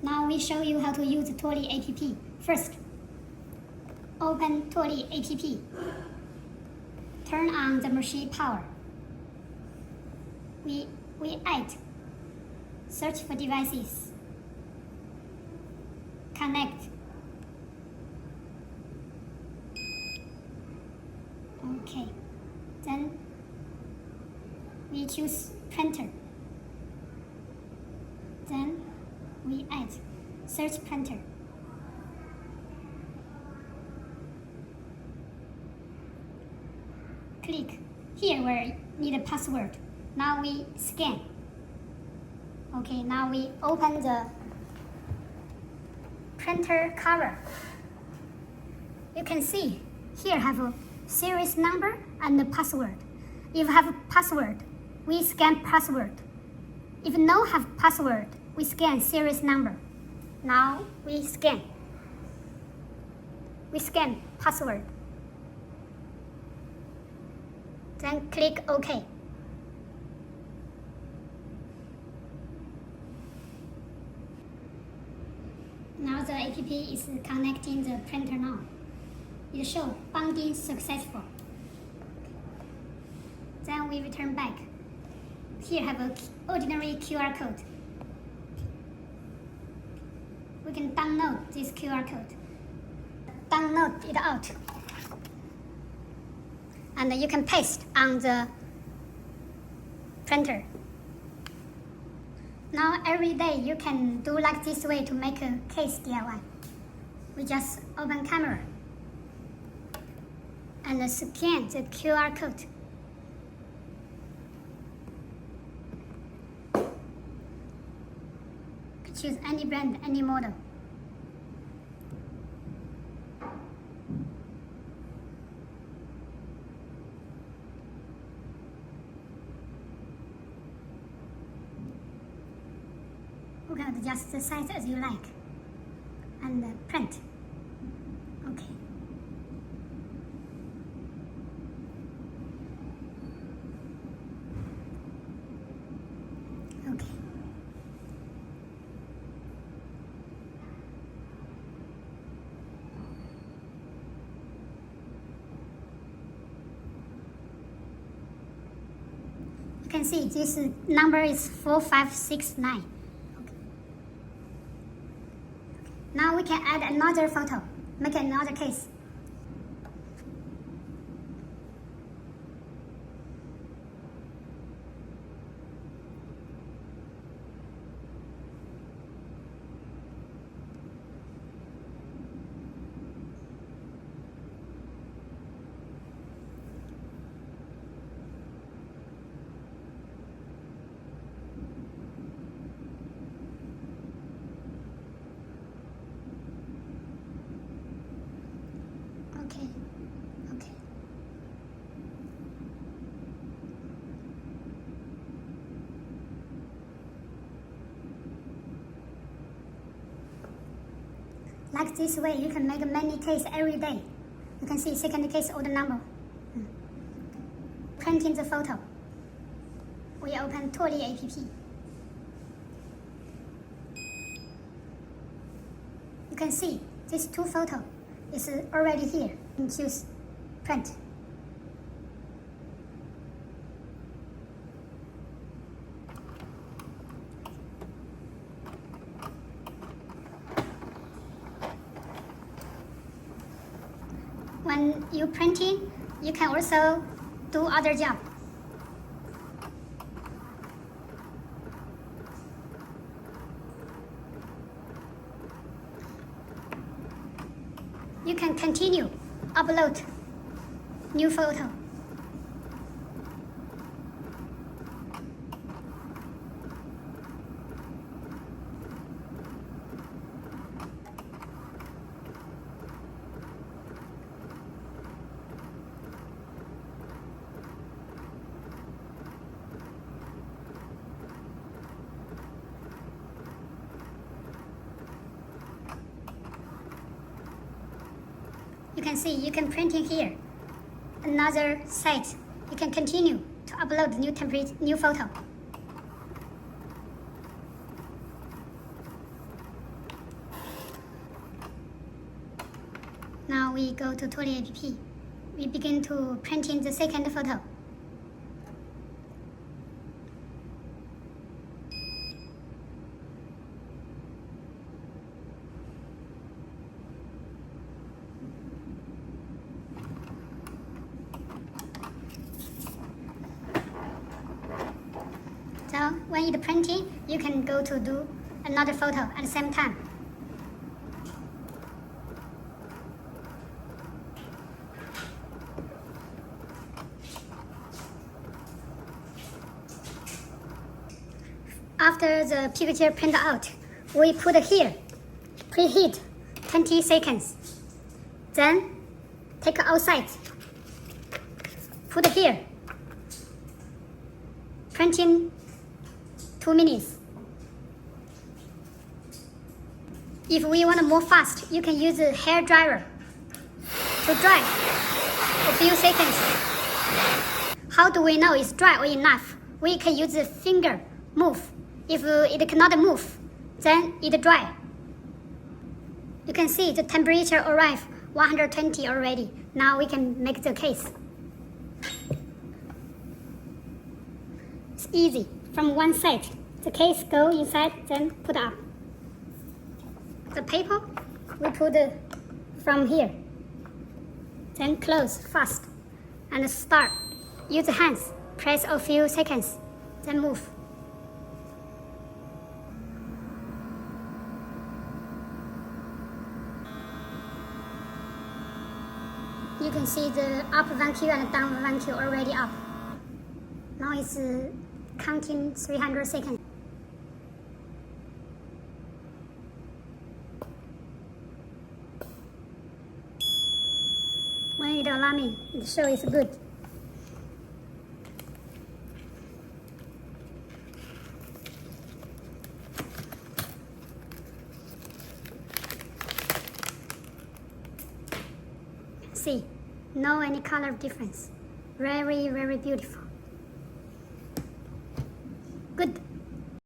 Now we show you how to use the TUOLI app. First, open TUOLI app. Turn on the machine power. We add. Search for devices. Connect. Okay. Then we choose printer. Then we add search printer. Click. Here we need a password. Now we scan. Okay, now we open the printer cover. You can see here have a series number and the password. If have a password, we scan password. If no have password, we scan series number. Now we scan. We scan password. Then click OK. Now the app is connecting the printer now. It shows bonding successful. Then we return back. Here have an ordinary QR code. We can download this QR code. Download it out. And you can paste on the printer. Now every day you can do like this way to make a case DIY. We just open camera and scan the QR code. Choose any brand, any model. You can adjust the size as you like and print. Okay. Okay. You can see this number is 4569. Now we can add another photo, make another case. Okay. Like this way, you can make many cases every day. You can see second case order number. Printing the photo. We open TUOLI app. You can see these two photos is already here. You choose print. When you printing, you can also do other job. You can continue, upload new photo. You can see you can print in here. Another site. You can continue to upload new template, new photo. Now we go to TUOLI app. We begin to printing the second photo. So when it's printing, you can go to do another photo at the same time. After the picture print out, we put here, preheat 20 seconds. Then take outside, put here, printing 2 minutes. If we want to move fast, you can use a hair dryer to dry a few seconds. How do we know it's dry or enough? We can use the finger move. If it cannot move, then it's dry. You can see the temperature arrived 120 already. Now we can make the case. It's easy. From one side, the case go inside, then put up. The paper we put from here. Then close fast and start. Use the hands. Press a few seconds, then move. You can see the up vacuum and down vacuum already up. Now it's counting 300 seconds. When it's alarming, it shows it's good. See, no any color difference. Very, very beautiful.